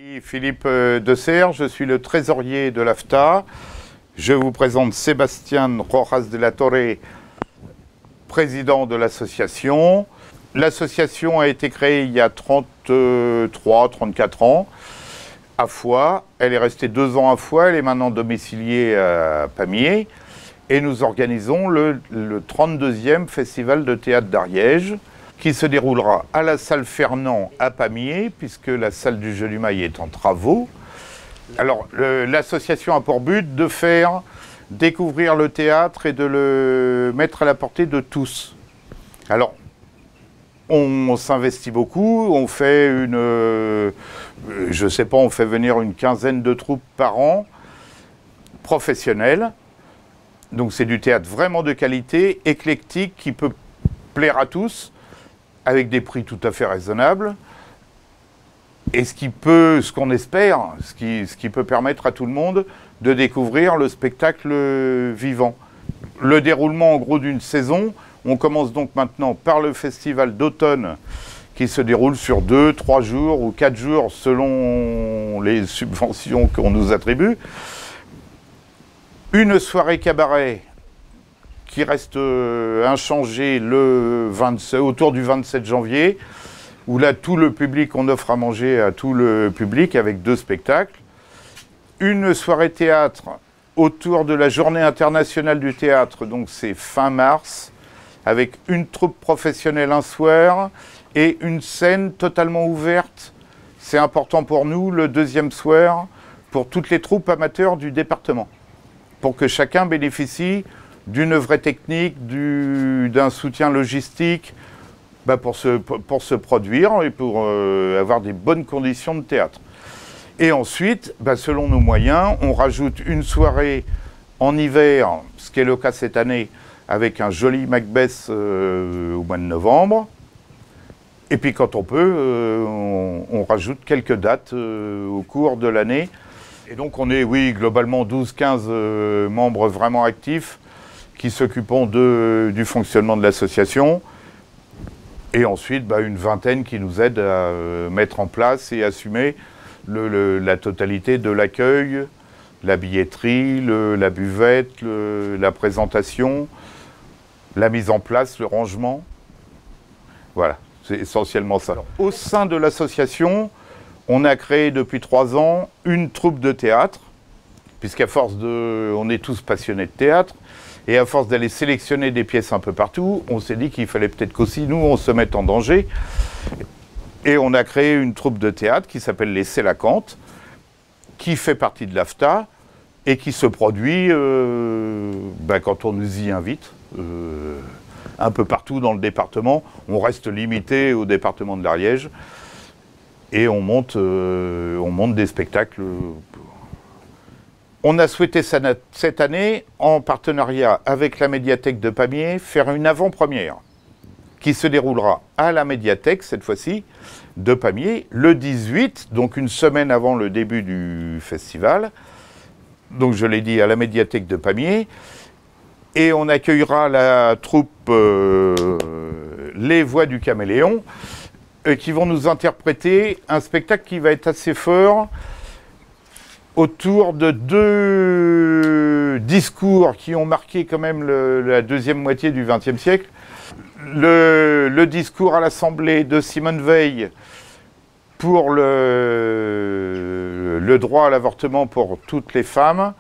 Oui, Philippe Deserre, je suis le trésorier de l'AFTA. Je vous présente Sébastien Rojas de la Torre, président de l'association. L'association a été créée il y a 34 ans à Foix. Elle est restée 2 ans à Foix, elle est maintenant domiciliée à Pamiers. Et nous organisons le 32e Festival de théâtre d'Ariège, qui se déroulera à la salle Fernand à Pamiers, puisque la salle du Jeu du Mail est en travaux. Alors, l'association a pour but de faire découvrir le théâtre et de le mettre à la portée de tous. Alors, on s'investit beaucoup, on fait je sais pas, on fait venir une quinzaine de troupes par an, professionnelles. Donc c'est du théâtre vraiment de qualité, éclectique, qui peut plaire à tous, avec des prix tout à fait raisonnables. Et ce qu'on espère, ce qui peut permettre à tout le monde de découvrir le spectacle vivant. Le déroulement en gros d'une saison, on commence donc maintenant par le festival d'automne qui se déroule sur 2, 3 jours ou 4 jours selon les subventions qu'on nous attribue. Une soirée cabaret qui reste inchangée autour du 27 janvier, où là, tout le public, on offre à manger à tout le public avec 2 spectacles. Une soirée théâtre autour de la Journée internationale du théâtre, donc c'est fin mars, avec une troupe professionnelle un soir et une scène totalement ouverte. C'est important pour nous, le 2e soir, pour toutes les troupes amateurs du département, pour que chacun bénéficie d'une vraie technique, d'un soutien logistique, pour se produire et pour avoir des bonnes conditions de théâtre. Et ensuite, selon nos moyens, on rajoute une soirée en hiver, ce qui est le cas cette année, avec un joli Macbeth au mois de novembre. Et puis quand on peut, on rajoute quelques dates au cours de l'année. Et donc on est, oui, globalement 12-15 membres vraiment actifs qui s'occupent du fonctionnement de l'association. Et ensuite, une vingtaine qui nous aident à mettre en place et assumer la totalité de l'accueil, la billetterie, la buvette, la présentation, la mise en place, le rangement. Voilà, c'est essentiellement ça. Alors, au sein de l'association, on a créé depuis 3 ans une troupe de théâtre, puisqu'à force on est tous passionnés de théâtre, et à force d'aller sélectionner des pièces un peu partout, on s'est dit qu'il fallait peut-être qu'aussi nous, on se mette en danger. Et on a créé une troupe de théâtre qui s'appelle les Sélacantes, qui fait partie de l'AFTA, et qui se produit quand on nous y invite, un peu partout dans le département. On reste limité au département de l'Ariège. Et on monte des spectacles. On a souhaité cette année, en partenariat avec la médiathèque de Pamiers, faire une avant-première qui se déroulera à la médiathèque, cette fois-ci, de Pamiers, le 18, donc une semaine avant le début du festival. Donc je l'ai dit, à la médiathèque de Pamiers. Et on accueillera la troupe Les Voix du Caméléon, qui vont nous interpréter un spectacle qui va être assez fort, autour de 2 discours qui ont marqué quand même la 2e moitié du XXe siècle. Le discours à l'Assemblée de Simone Veil pour le droit à l'avortement pour toutes les femmes,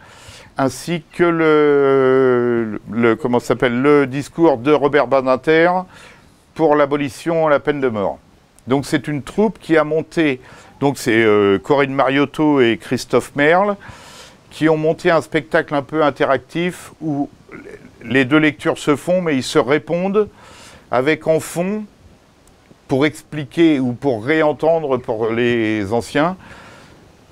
ainsi que le discours de Robert Badinter pour l'abolition de la peine de mort. Donc c'est une troupe qui a monté, donc c'est Corinne Mariotto et Christophe Merle, qui ont monté un spectacle un peu interactif où les 2 lectures se font, mais ils se répondent avec en fond, pour expliquer ou pour réentendre pour les anciens,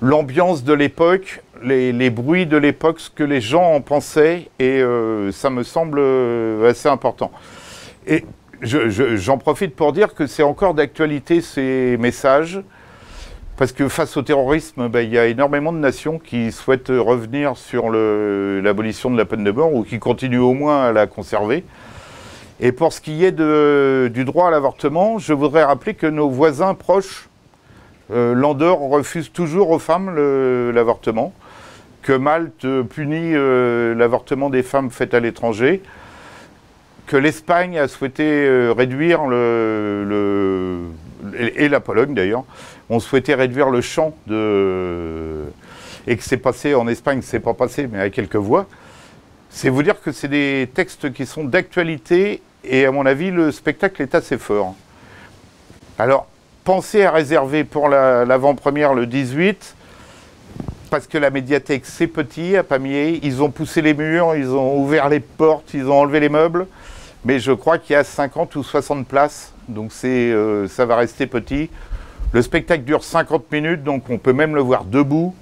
l'ambiance de l'époque, les bruits de l'époque, ce que les gens en pensaient, et ça me semble assez important. Et j'en profite pour dire que c'est encore d'actualité ces messages, parce que face au terrorisme, il y a énormément de nations qui souhaitent revenir sur l'abolition de la peine de mort, ou qui continuent au moins à la conserver. Et pour ce qui est du droit à l'avortement, je voudrais rappeler que nos voisins proches l'Andorre refuse toujours aux femmes l'avortement, que Malte punit l'avortement des femmes faites à l'étranger, que l'Espagne a souhaité réduire et la Pologne d'ailleurs, ont souhaité réduire le champ et que c'est passé en Espagne, c'est pas passé, mais à quelques voix. C'est vous dire que c'est des textes qui sont d'actualité et à mon avis, le spectacle est assez fort. Alors, pensez à réserver pour l'avant-première le 18, parce que la médiathèque, c'est petit à Pamiers. Ils ont poussé les murs, ils ont ouvert les portes, ils ont enlevé les meubles. Mais je crois qu'il y a 50 ou 60 places, donc ça va rester petit. Le spectacle dure 50 minutes, donc on peut même le voir debout.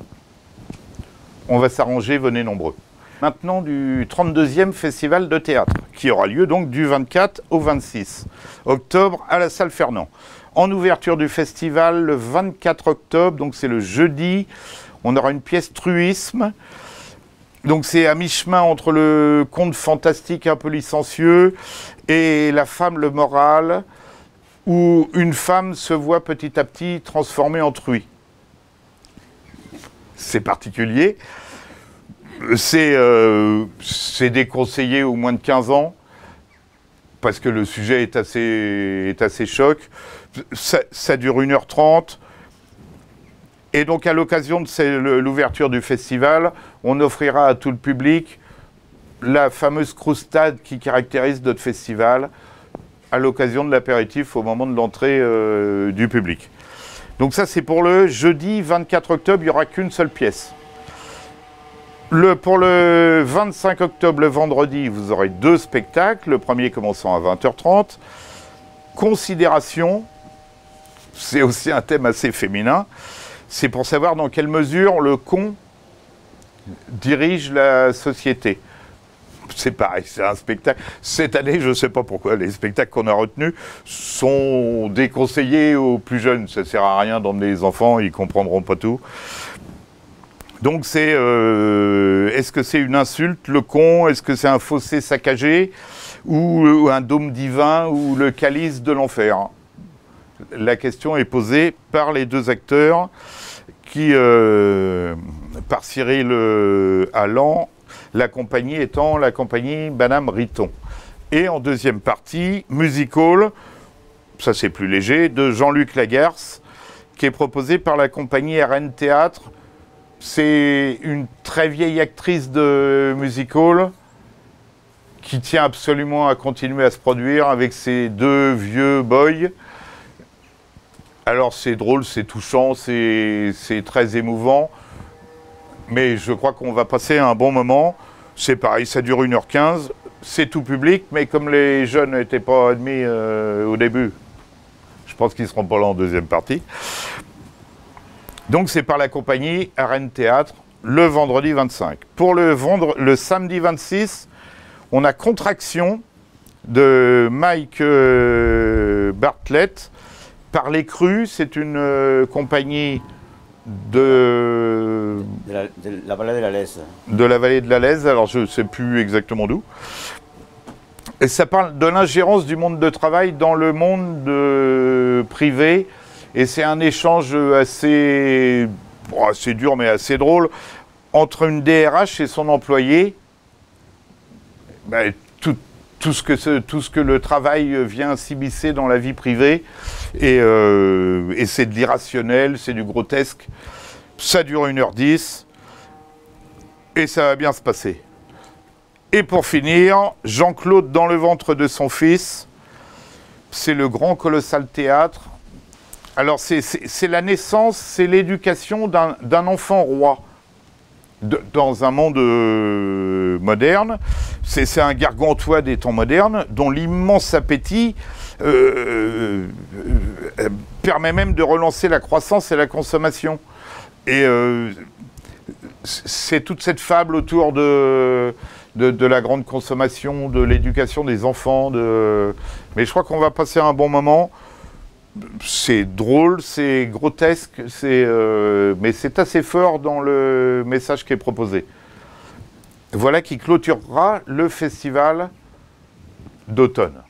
On va s'arranger, venez nombreux. Maintenant du 32e Festival de théâtre, qui aura lieu donc du 24 au 26 octobre à la Salle Fernand. En ouverture du festival, le 24 octobre, donc c'est le jeudi, on aura une pièce Truisme. Donc c'est à mi-chemin entre le conte fantastique un peu licencieux et La femme, le moral, où une femme se voit petit à petit transformée en truie. C'est particulier. C'est déconseillé aux moins de 15 ans, parce que le sujet est assez choc. Ça dure 1h30. Et donc, à l'occasion de l'ouverture du festival, on offrira à tout le public la fameuse croustade qui caractérise notre festival, à l'occasion de l'apéritif au moment de l'entrée du public. Donc ça, c'est pour le jeudi 24 octobre, il n'y aura qu'une seule pièce. Pour le 25 octobre, le vendredi, vous aurez 2 spectacles. Le premier commençant à 20h30. Considération, c'est aussi un thème assez féminin. C'est pour savoir dans quelle mesure le con dirige la société. C'est pareil, c'est un spectacle. Cette année, je ne sais pas pourquoi, les spectacles qu'on a retenus sont déconseillés aux plus jeunes. Ça ne sert à rien d'emmener les enfants, ils ne comprendront pas tout. Donc c'est, est-ce que c'est une insulte, le con? Est-ce que c'est un fossé saccagé? Ou un dôme divin? Ou le calice de l'enfer? La question est posée par les 2 acteurs, par Cyril Allan, la compagnie étant la compagnie Madame Riton. Et en deuxième partie, musical, ça c'est plus léger, de Jean-Luc Lagarce, qui est proposé par la compagnie RN Théâtre. C'est une très vieille actrice de musical qui tient absolument à continuer à se produire avec ses 2 vieux boys. Alors c'est drôle, c'est touchant, c'est très émouvant, mais je crois qu'on va passer un bon moment. C'est pareil, ça dure 1h15, c'est tout public, mais comme les jeunes n'étaient pas admis au début, je pense qu'ils ne seront pas là en deuxième partie. Donc c'est par la compagnie Arène Théâtre, le vendredi 25. Pour le samedi 26, on a Contraction de Mike Bartlett, par Les Crus. C'est une compagnie de la vallée de la Lèze. De la vallée de la Lèze, alors je ne sais plus exactement d'où. Et ça parle de l'ingérence du monde de travail dans le monde privé. Et c'est un échange assez dur, mais assez drôle, entre une DRH et son employé. Ben, tout ce que le travail vient s'immiscer dans la vie privée. Et c'est de l'irrationnel, c'est du grotesque. Ça dure 1h10. Et ça va bien se passer. Et pour finir, Jean-Claude dans le ventre de son fils. C'est le grand colossal théâtre. Alors c'est la naissance, c'est l'éducation d'un enfant roi dans un monde moderne. C'est un gargantua des temps modernes dont l'immense appétit permet même de relancer la croissance et la consommation. Et c'est toute cette fable autour de la grande consommation, de l'éducation des enfants. Mais je crois qu'on va passer un bon moment. C'est drôle, c'est grotesque, mais c'est assez fort dans le message qui est proposé. Voilà qui clôturera le festival d'automne.